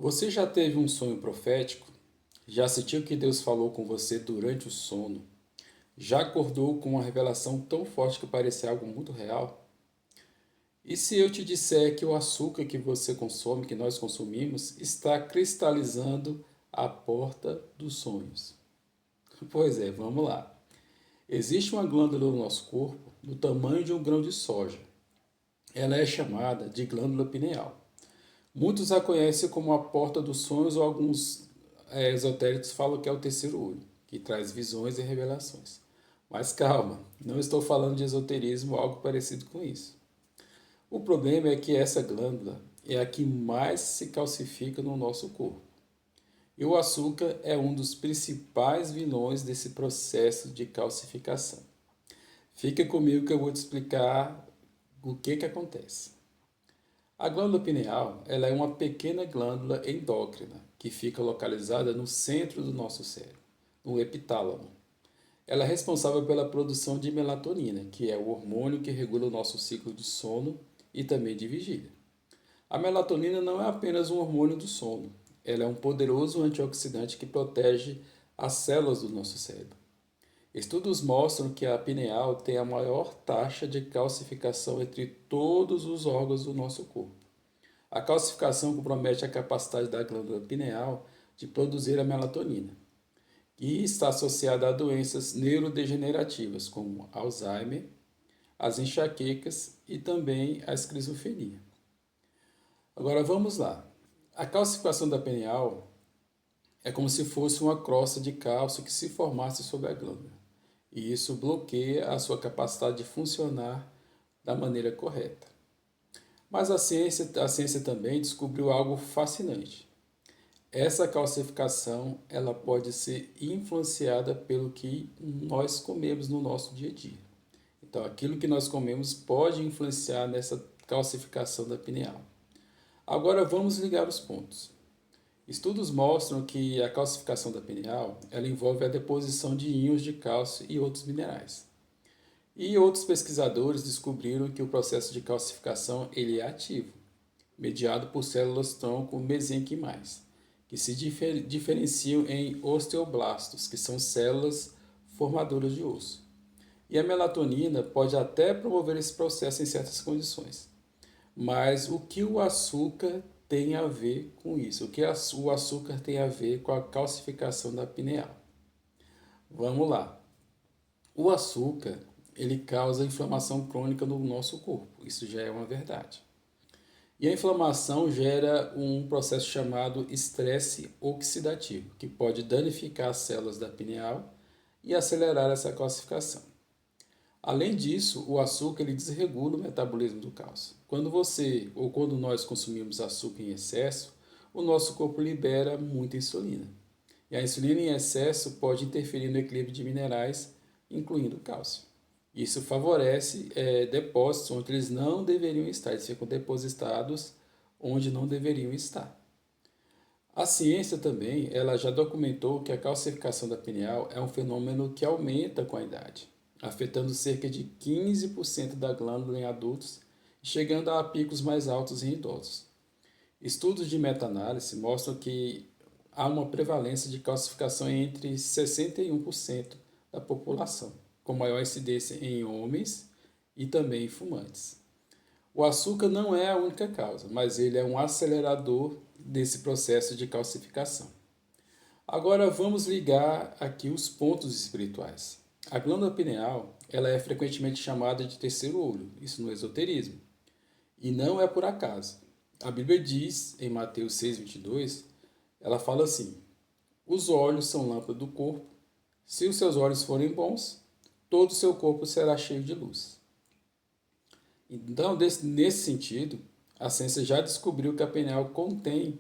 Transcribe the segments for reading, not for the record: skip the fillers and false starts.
Você já teve um sonho profético? Já sentiu que Deus falou com você durante o sono? Já acordou com uma revelação tão forte que parecia algo muito real? E se eu te disser que o açúcar que você consome, que nós consumimos, está cristalizando a porta dos sonhos? Pois é, vamos lá. Existe uma glândula no nosso corpo do tamanho de um grão de soja. Ela é chamada de glândula pineal. Muitos a conhecem como a porta dos sonhos ou alguns esotéricos falam que é o terceiro olho, que traz visões e revelações. Mas calma, não estou falando de esoterismo ou algo parecido com isso. O problema é que essa glândula é a que mais se calcifica no nosso corpo. E o açúcar é um dos principais vilões desse processo de calcificação. Fica comigo que eu vou te explicar o que acontece. A glândula pineal, ela é uma pequena glândula endócrina que fica localizada no centro do nosso cérebro, no epitálamo. Ela é responsável pela produção de melatonina, que é o hormônio que regula o nosso ciclo de sono e também de vigília. A melatonina não é apenas um hormônio do sono, ela é um poderoso antioxidante que protege as células do nosso cérebro. Estudos mostram que a pineal tem a maior taxa de calcificação entre todos os órgãos do nosso corpo. A calcificação compromete a capacidade da glândula pineal de produzir a melatonina, e está associada a doenças neurodegenerativas, como Alzheimer, as enxaquecas e também a esquizofrenia. Agora vamos lá. A calcificação da pineal é como se fosse uma crosta de cálcio que se formasse sobre a glândula, e isso bloqueia a sua capacidade de funcionar da maneira correta. Mas a ciência também descobriu algo fascinante. Essa calcificação ela pode ser influenciada pelo que nós comemos no nosso dia a dia. Então, aquilo que nós comemos pode influenciar nessa calcificação da pineal. Agora vamos ligar os pontos. Estudos mostram que a calcificação da pineal ela envolve a deposição de íons de cálcio e outros minerais. E outros pesquisadores descobriram que o processo de calcificação ele é ativo, mediado por células-tronco mesenquimais, que se diferenciam em osteoblastos, que são células formadoras de osso. E a melatonina pode até promover esse processo em certas condições. Mas o que o açúcar tem a ver com isso? O que o açúcar tem a ver com a calcificação da pineal? Vamos lá. O açúcar, ele causa inflamação crônica no nosso corpo. Isso já é uma verdade. E a inflamação gera um processo chamado estresse oxidativo, que pode danificar as células da pineal e acelerar essa calcificação. Além disso, o açúcar ele desregula o metabolismo do cálcio. Quando você ou quando nós consumimos açúcar em excesso, o nosso corpo libera muita insulina. E a insulina em excesso pode interferir no equilíbrio de minerais, incluindo o cálcio. Isso favorece depósitos onde eles não deveriam estar, eles ficam depositados onde não deveriam estar. A ciência também ela já documentou que a calcificação da pineal é um fenômeno que aumenta com a idade, afetando cerca de 15% da glândula em adultos, chegando a picos mais altos em idosos. Estudos de meta-análise mostram que há uma prevalência de calcificação entre 61% da população, com maior incidência em homens e também em fumantes. O açúcar não é a única causa, mas ele é um acelerador desse processo de calcificação. Agora vamos ligar aqui os pontos espirituais. A glândula pineal, ela é frequentemente chamada de terceiro olho, isso no esoterismo. E não é por acaso. A Bíblia diz, em Mateus 6,22, ela fala assim: os olhos são lâmpada do corpo. Se os seus olhos forem bons, todo o seu corpo será cheio de luz. Então, nesse sentido, a ciência já descobriu que a pineal contém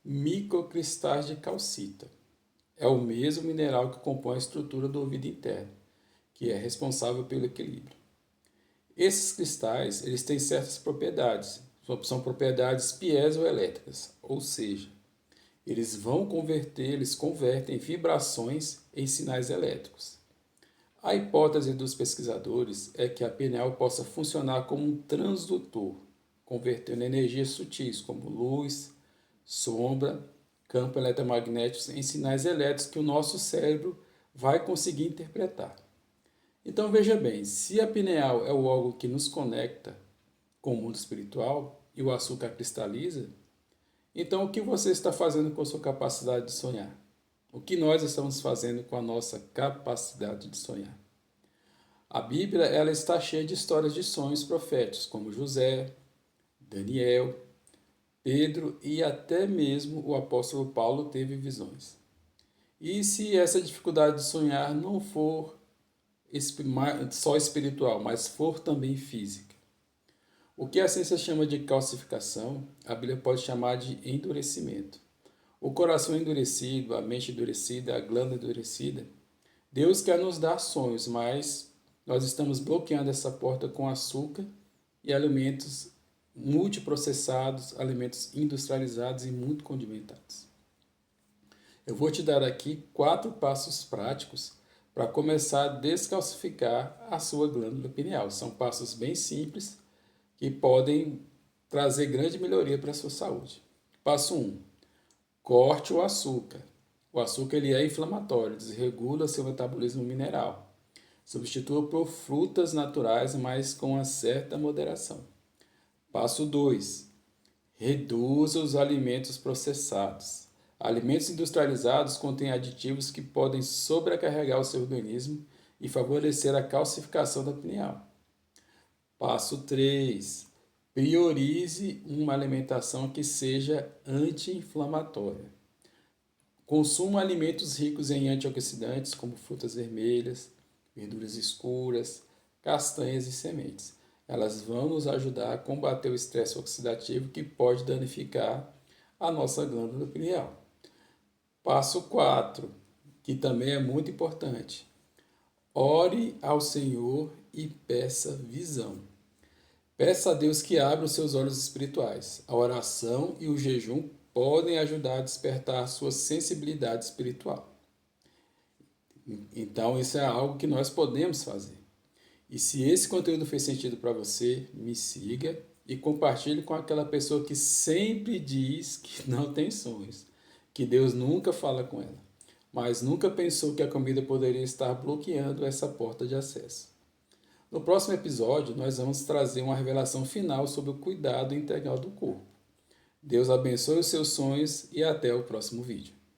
microcristais de calcita. É o mesmo mineral que compõe a estrutura do ouvido interno, que é responsável pelo equilíbrio. Esses cristais eles têm certas propriedades, são propriedades piezoelétricas, ou seja, eles convertem vibrações em sinais elétricos. A hipótese dos pesquisadores é que a pineal possa funcionar como um transdutor, convertendo energias sutis como luz, sombra, campo eletromagnético em sinais elétricos que o nosso cérebro vai conseguir interpretar. Então veja bem, se a pineal é o órgão que nos conecta com o mundo espiritual e o açúcar cristaliza, então o que você está fazendo com a sua capacidade de sonhar? O que nós estamos fazendo com a nossa capacidade de sonhar? A Bíblia ela está cheia de histórias de sonhos proféticos, como José, Daniel, Pedro e até mesmo o apóstolo Paulo teve visões. E se essa dificuldade de sonhar não for só espiritual, mas for também física? O que a ciência chama de calcificação, a Bíblia pode chamar de endurecimento. O coração endurecido, a mente endurecida, a glândula endurecida, Deus quer nos dar sonhos, mas nós estamos bloqueando essa porta com açúcar e alimentos multiprocessados, alimentos industrializados e muito condimentados. Eu vou te dar aqui 4 passos práticos para começar a descalcificar a sua glândula pineal. São passos bem simples que podem trazer grande melhoria para a sua saúde. Passo 1. Corte o açúcar. O açúcar ele é inflamatório, desregula seu metabolismo mineral. Substitua por frutas naturais, mas com uma certa moderação. Passo 2. Reduza os alimentos processados. Alimentos industrializados contêm aditivos que podem sobrecarregar o seu organismo e favorecer a calcificação da pineal. Passo 3. Priorize uma alimentação que seja anti-inflamatória. Consuma alimentos ricos em antioxidantes, como frutas vermelhas, verduras escuras, castanhas e sementes. Elas vão nos ajudar a combater o estresse oxidativo que pode danificar a nossa glândula pineal. Passo 4, que também é muito importante. Ore ao Senhor e peça visão. Peça a Deus que abra os seus olhos espirituais. A oração e o jejum podem ajudar a despertar a sua sensibilidade espiritual. Então, isso é algo que nós podemos fazer. E se esse conteúdo fez sentido para você, me siga e compartilhe com aquela pessoa que sempre diz que não tem sonhos, que Deus nunca fala com ela, mas nunca pensou que a comida poderia estar bloqueando essa porta de acesso. No próximo episódio, nós vamos trazer uma revelação final sobre o cuidado integral do corpo. Deus abençoe os seus sonhos e até o próximo vídeo.